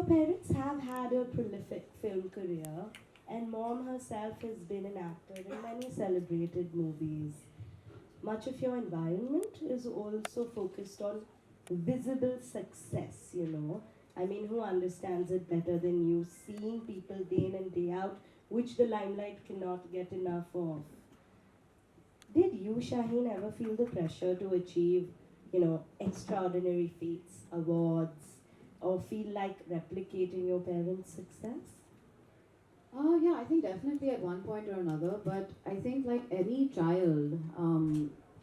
parents have had a prolific film career, and mom herself has been an actor in many celebrated movies. Much of your environment is also focused on visible success, you know. I mean, who understands it better than you, seeing people day in and day out, which the limelight cannot get enough of? Did you, Shaheen, ever feel the pressure to achieve, extraordinary feats, awards, or feel like replicating your parents' success? Yeah, I think definitely at one point or another, but I think like any child,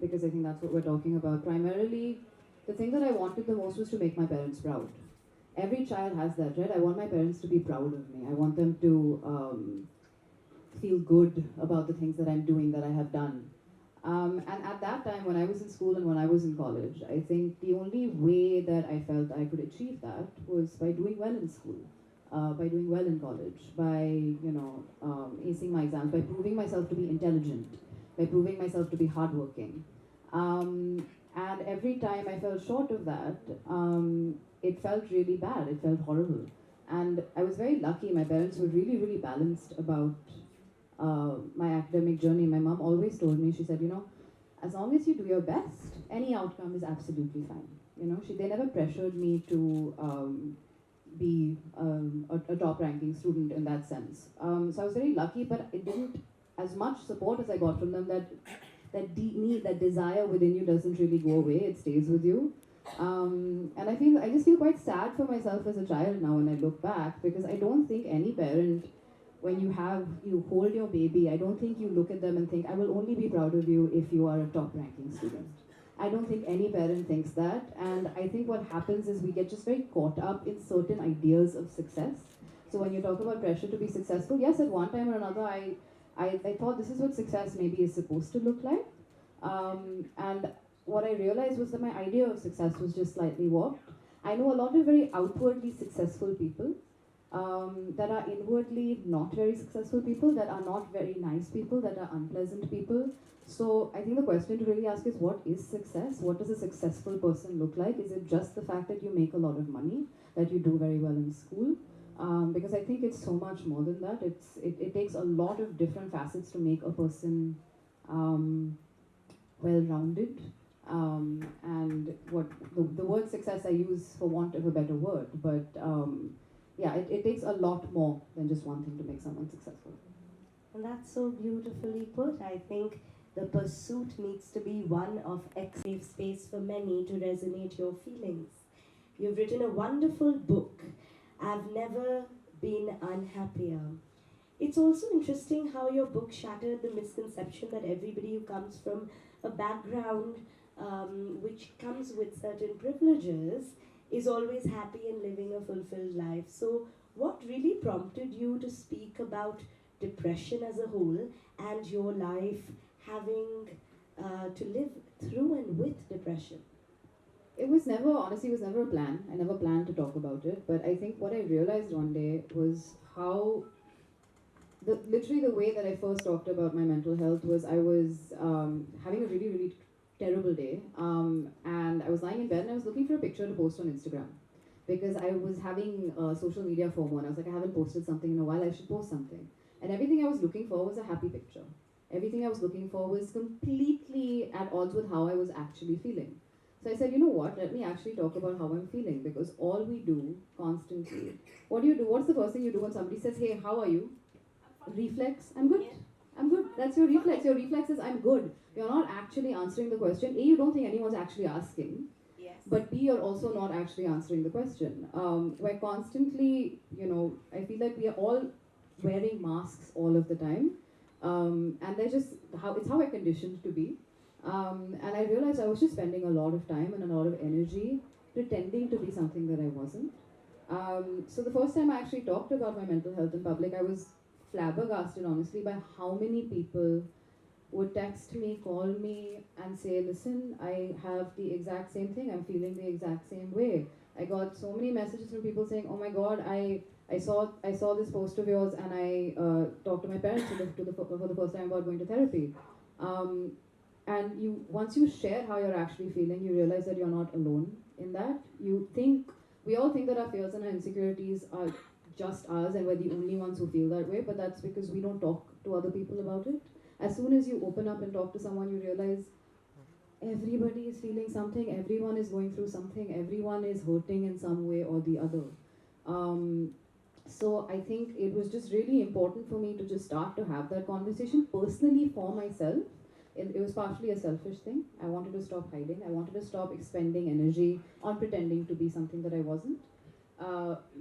because I think that's what we're talking about, primarily the thing that I wanted the most was to make my parents proud. Every child has that, right? I want my parents to be proud of me. I want them to feel good about the things that I'm doing, that I have done. And at that time, when I was in school and when I was in college, I think the only way that I felt I could achieve that was by doing well in school, by doing well in college, by acing my exams, by proving myself to be intelligent, by proving myself to be hardworking. And every time I fell short of that, it felt really bad. It felt horrible. And I was very lucky. My parents were really, really balanced about my academic journey. My mom always told me, she said, as long as you do your best, any outcome is absolutely fine. They never pressured me to be a top ranking student in that sense. So I was very lucky, but it didn't, as much support as I got from them, that deep need, that desire within you doesn't really go away, it stays with you. And I just feel quite sad for myself as a child now when I look back, because I don't think any parent, when you hold your baby, I don't think you look at them and think, I will only be proud of you if you are a top ranking student. I don't think any parent thinks that, and I think what happens is we get just very caught up in certain ideas of success. So when you talk about pressure to be successful, yes, at one time or another, I thought this is what success maybe is supposed to look like. And what I realized was that my idea of success was just slightly warped. I know a lot of very outwardly successful people that are inwardly not very successful people, that are not very nice people, that are unpleasant people. So I think the question to really ask is, what is success? What does a successful person look like? Is it just the fact that you make a lot of money, that you do very well in school? Because I think it's so much more than that. It takes a lot of different facets to make a person well-rounded. And what the word success I use for want of a better word, but yeah, it takes a lot more than just one thing to make someone successful. And that's so beautifully put. I think the pursuit needs to be one of safe space for many to resonate your feelings. You've written a wonderful book, I've Never Been Unhappier. It's also interesting how your book shattered the misconception that everybody who comes from a background which comes with certain privileges is always happy and living a fulfilled life. So, what really prompted you to speak about depression as a whole and your life having to live through and with depression? It was never, honestly, it was never a plan. I never planned to talk about it, but I think what I realized one day was how literally the way that I first talked about my mental health was I was having a really, really terrible day. And I was lying in bed and I was looking for a picture to post on Instagram because I was having social media FOMO and I was like, I haven't posted something in a while, I should post something. And everything I was looking for was a happy picture. Everything I was looking for was completely at odds with how I was actually feeling. So I said, you know what, let me actually talk about how I'm feeling, because all we do constantly, what do you do? What's the first thing you do when somebody says, hey, how are you? Reflex, I'm good. I'm good. That's your reflex. Your reflex is I'm good. You're not actually answering the question. A, you don't think anyone's actually asking. Yes. But B, you're also not actually answering the question. We're constantly, I feel like we are all wearing masks all of the time. And they're just it's how we're conditioned to be. And I realized I was just spending a lot of time and a lot of energy pretending to be something that I wasn't. So the first time I actually talked about my mental health in public, I was flabbergasted, honestly, by how many people would text me, call me, and say, listen, I have the exact same thing, I'm feeling the exact same way. I got so many messages from people saying, oh my god, I saw this post of yours and I talked to my parents for the first time about going to therapy. And once you share how you're actually feeling, you realize that you're not alone in that. You think we all think that our fears and our insecurities are just ours and we're the only ones who feel that way, but that's because we don't talk to other people about it. As soon as you open up and talk to someone, you realize everybody is feeling something, everyone is going through something, everyone is hurting in some way or the other. So I think it was just really important for me to just start to have that conversation personally for myself. It was partially a selfish thing. I wanted to stop hiding. I wanted to stop expending energy on pretending to be something that I wasn't.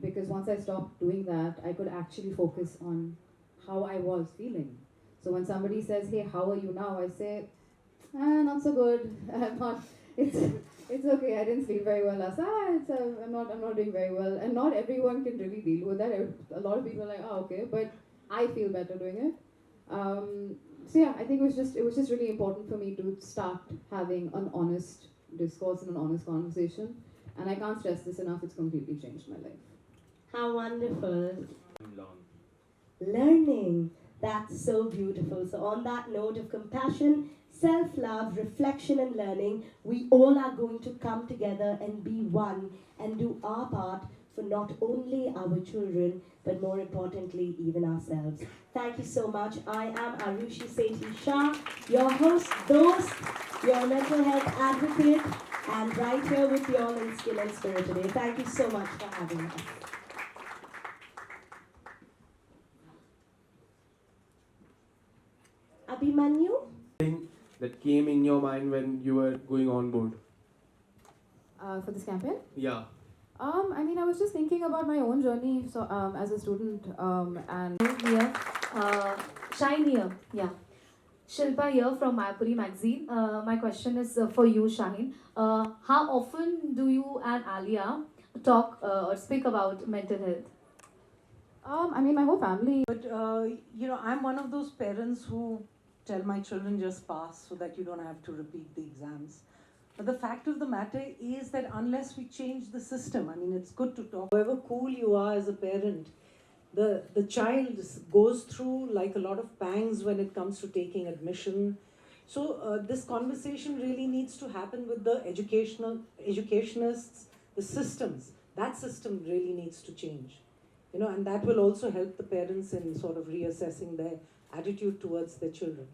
Because once I stopped doing that, I could actually focus on how I was feeling. So when somebody says, "Hey, how are you now?" I say, "Not so good. I'm not. It's okay. I didn't sleep very well last night. I'm not doing very well." And not everyone can really deal with that. A lot of people are like, "Oh, okay," but I feel better doing it. So yeah, I think it was just really important for me to start having an honest discourse and an honest conversation. And I can't stress this enough. It's completely changed my life. How wonderful. Learning. That's so beautiful. So on that note of compassion, self-love, reflection and learning, we all are going to come together and be one and do our part for not only our children, but more importantly, even ourselves. Thank you so much. I am Arushi Sethi Shah, your host, dost, your mental health advocate, and right here with you all in Skin and Spirit today. Thank you so much for having us. Abhimanyu? That came in your mind when you were going on board? For this campaign? Yeah. I mean, I was just thinking about my own journey. So, as a student, and Here, Shine here, yeah. Shilpa here from Mayapuri magazine. My question is for you, Shaheen. How often do you and Alia talk or speak about mental health? I mean, my whole family. But I'm one of those parents who tell my children just pass so that you don't have to repeat the exams. But the fact of the matter is that unless we change the system, I mean, it's good to talk. However cool you are as a parent, the child goes through like a lot of pangs when it comes to taking admission. So this conversation really needs to happen with the educationists, the systems. That system really needs to change. And that will also help the parents in sort of reassessing their attitude towards their children.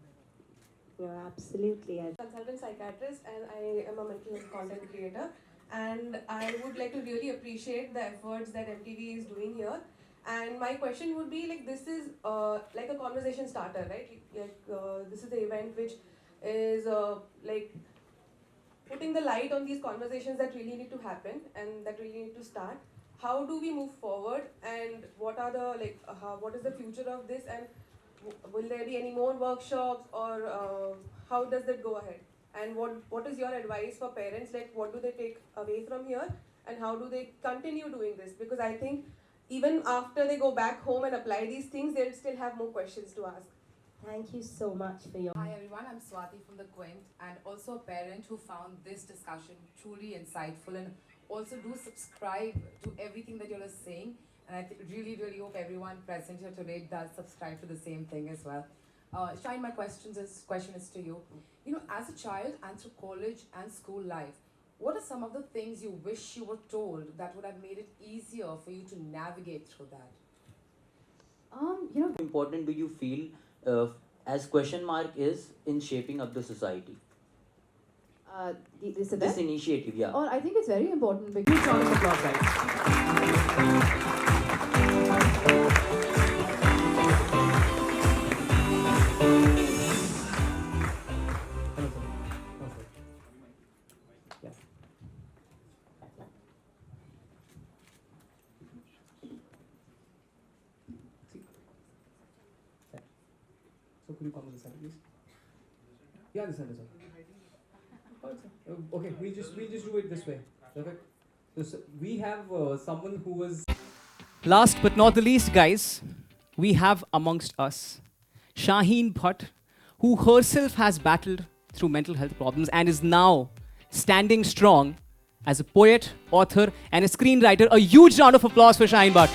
You're absolutely. Consultant psychiatrist, and I am a mental health content creator, and I would like to really appreciate the efforts that MTV is doing here. And my question would be, like, this is like a conversation starter, right? This is the event which is like putting the light on these conversations that really need to happen and that really need to start. How do we move forward, and what are the what is the future of this, and will there be any more workshops, or how does that go ahead? And what is your advice for parents? Like, what do they take away from here, and how do they continue doing this? Because I think even after they go back home and apply these things, they'll still have more questions to ask. Thank you so much for your... Hi everyone, I'm Swati from the Quint, and also a parent who found this discussion truly insightful, and also do subscribe to everything that you're saying. And I really, really hope everyone present here today does subscribe to the same thing as well. Shine, my question is to you. As a child and through college and school life, what are some of the things you wish you were told that would have made it easier for you to navigate through that? Important do you feel as question mark is in shaping up the society? This initiative, yeah. I think it's very important because... Huge round of applause, guys. So could you come to the center, please? Yeah, the center, sir. Okay, we'll just do it this way. Perfect. So we have someone who was... Last but not the least, guys, we have amongst us Shaheen Bhatt, who herself has battled through mental health problems and is now standing strong as a poet, author, and a screenwriter. A huge round of applause for Shaheen Bhatt.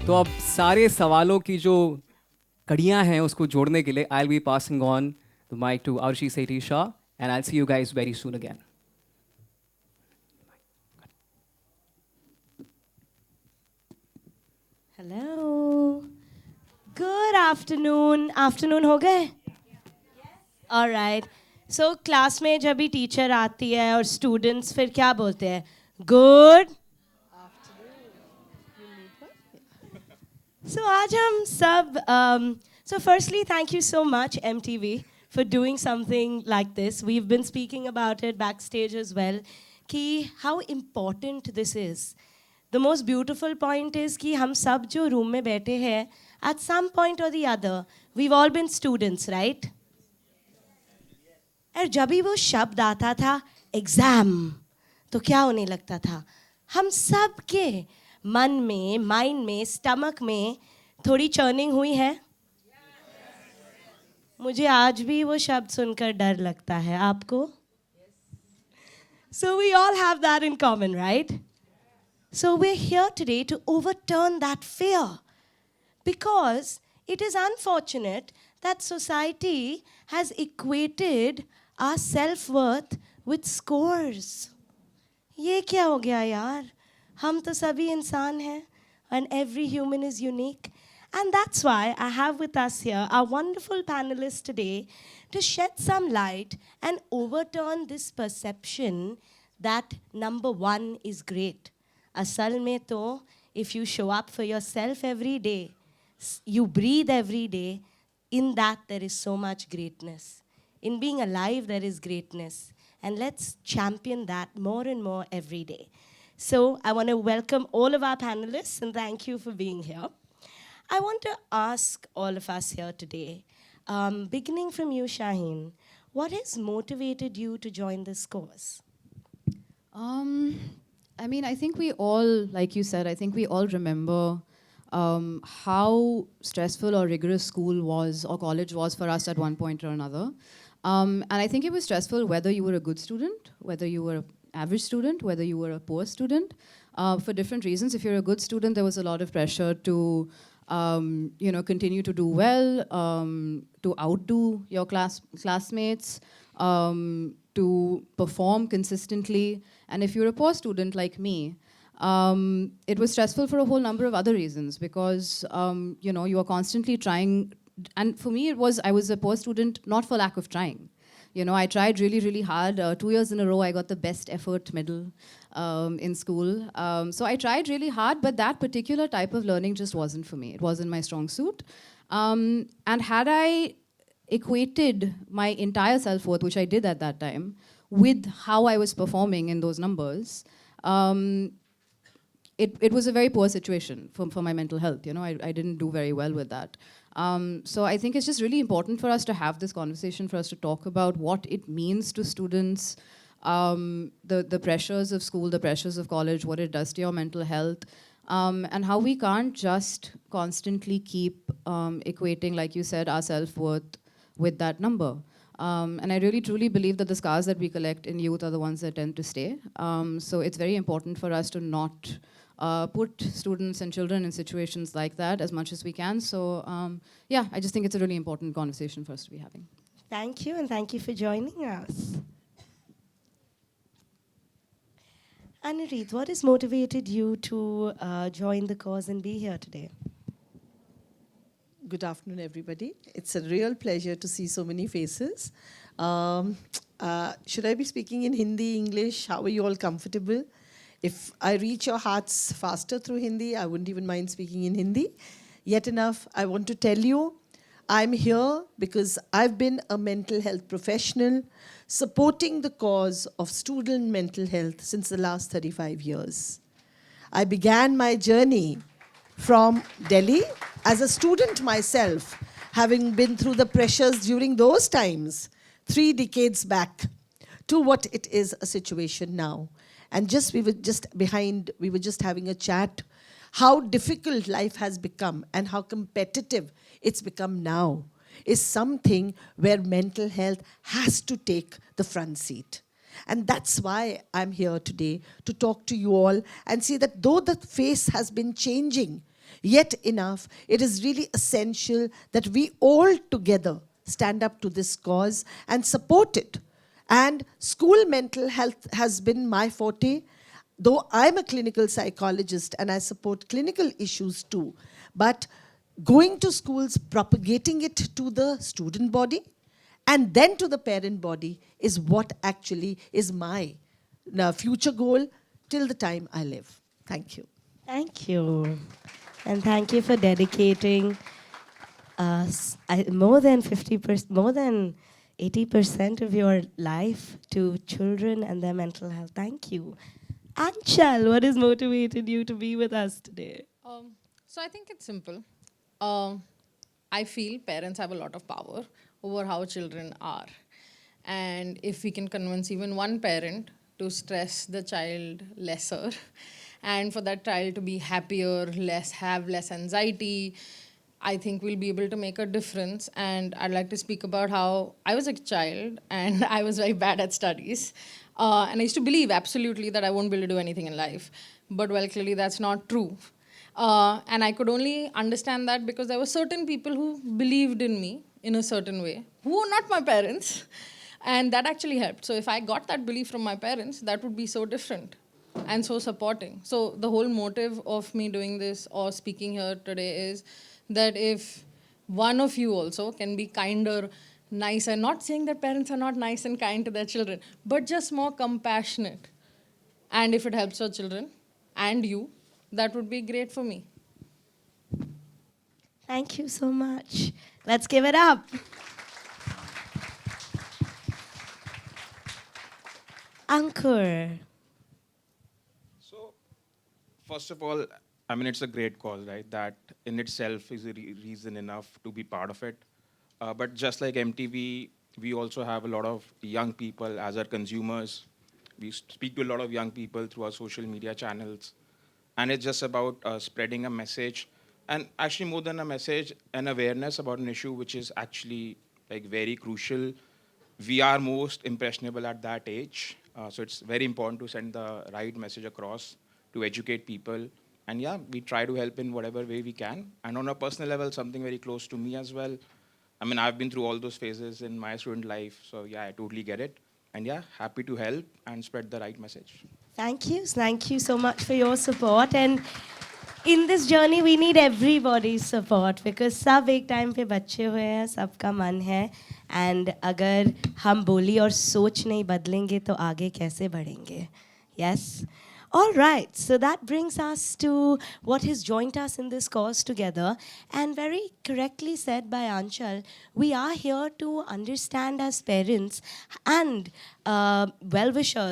तो अब सारे सवालों की जो कड़ियाँ हैं उसको जोड़ने के लिए I will be passing on the mic to Arushi Sethi Shah and I will see you guys very soon again. Hello. Good afternoon. Afternoon हो गए? All right. So class में जब भी टीचर आती है और students फिर क्या बोलते हैं? Good. So आज हम सब so firstly thank you so much MTV for doing something like this. We've been speaking about it backstage as well कि how important this is. The most beautiful point is कि हम सब जो room में बैठे हैं at some point or the other we've all been students, right? और जब भी वो शब्द आता था एग्जाम तो क्या होने लगता था हम सब के मन में माइंड में स्टमक में थोड़ी चर्निंग हुई है मुझे आज भी वो शब्द सुनकर डर लगता है आपको So we all have that in common, right? So we're here today to overturn that fear because it is unfortunate that society has equated our self-worth with scores. ये क्या हो गया यार? हम तो सभी इंसान हैं and every human is unique. And that's why I have with us here our wonderful panelists today to shed some light and overturn this perception that number one is great. Asal mein to, if you show up for yourself every day, you breathe every day, in that there is so much greatness. In being alive, there is greatness. And let's champion that more and more every day. So I want to welcome all of our panelists and thank you for being here. I want to ask all of us here today, beginning from you, Shaheen, what has motivated you to join this cause? I mean, I think we all, like you said, I think we all remember how stressful or rigorous school was or college was for us at one point or another. And I think it was stressful whether you were a good student, whether you were an average student, whether you were a poor student, for different reasons. If you're a good student, there was a lot of pressure to continue to do well, to outdo your classmates, to perform consistently. And if you're a poor student like me, it was stressful for a whole number of other reasons because, you are constantly trying. And for me, I was a poor student, not for lack of trying. I tried really, really hard. 2 years in a row, I got the best effort medal in school. So I tried really hard, but that particular type of learning just wasn't for me. It wasn't my strong suit. And had I equated my entire self-worth, which I did at that time, with how I was performing in those numbers, it was a very poor situation for my mental health. I didn't do very well with that. So I think it's just really important for us to have this conversation, for us to talk about what it means to students, the pressures of school, the pressures of college, what it does to your mental health, and how we can't just constantly keep equating, like you said, our self-worth with that number. And I really truly believe that the scars that we collect in youth are the ones that tend to stay. So it's very important for us to not put students and children in situations like that as much as we can. So I just think it's a really important conversation for us to be having. Thank you, and thank you for joining us. Anirudh, what has motivated you to join the cause and be here today? Good afternoon, everybody. It's a real pleasure to see so many faces. Should I be speaking in Hindi, English? How are you all comfortable? If I reach your hearts faster through Hindi, I wouldn't even mind speaking in Hindi. Yet enough, I want to tell you, I'm here because I've been a mental health professional supporting the cause of student mental health since the last 35 years. I began my journey from Delhi as a student myself, having been through the pressures during those times, 3 decades back, to what it is a situation now. And we were just having a chat, how difficult life has become and how competitive it's become now is something where mental health has to take the front seat. And that's why I'm here today to talk to you all and see that though the face has been changing, Yet enough, it is really essential that we all together stand up to this cause and support it. And school mental health has been my forte, though I'm a clinical psychologist and I support clinical issues too. But going to schools, propagating it to the student body and then to the parent body is what actually is my future goal till the time I live. Thank you. Thank you. And thank you for dedicating more than 50%, more than 80% of your life to children and their mental health. Thank you. Anchal, what has motivated you to be with us today? So I think it's simple. I feel parents have a lot of power over how children are. And if we can convince even one parent to stress the child lesser and for that child to be happier, have less anxiety, I think we'll be able to make a difference. And I'd like to speak about how I was a child and I was very bad at studies. And I used to believe absolutely that I won't be able to do anything in life. But well, clearly that's not true. And I could only understand that because there were certain people who believed in me in a certain way, who were not my parents. And that actually helped. So if I got that belief from my parents, that would be so different and so supporting. So the whole motive of me doing this or speaking here today is that if one of you also can be kinder, nicer, not saying that parents are not nice and kind to their children, but just more compassionate. And if it helps your children and you, that would be great for me. Thank you so much. Let's give it up. Ankur. So, first of all, I mean, it's a great cause, right? That in itself is a reason enough to be part of it. But just like MTV, we also have a lot of young people as our consumers. We speak to a lot of young people through our social media channels. And it's just about spreading a message. And actually, more than a message, an awareness about an issue which is actually like very crucial. We are most impressionable at that age. So it's very important to send the right message across to educate people. And yeah, we try to help in whatever way we can. And on a personal level, something very close to me as well. I mean, I've been through all those phases in my student life. So yeah, I totally get it. And yeah, happy to help and spread the right message. Thank you. Thank you so much for your support. And in this journey, we need everybody's support because सब एक time पे बच्चे हुए हैं, सबका मन है. And अगर हम बोली और सोच नहीं बदलेंगे तो आगे कैसे बढ़ेंगे? Yes? All right, so that brings us to what has joined us in this cause together. And very correctly said by Anchal, we are here to understand as parents and well-wishers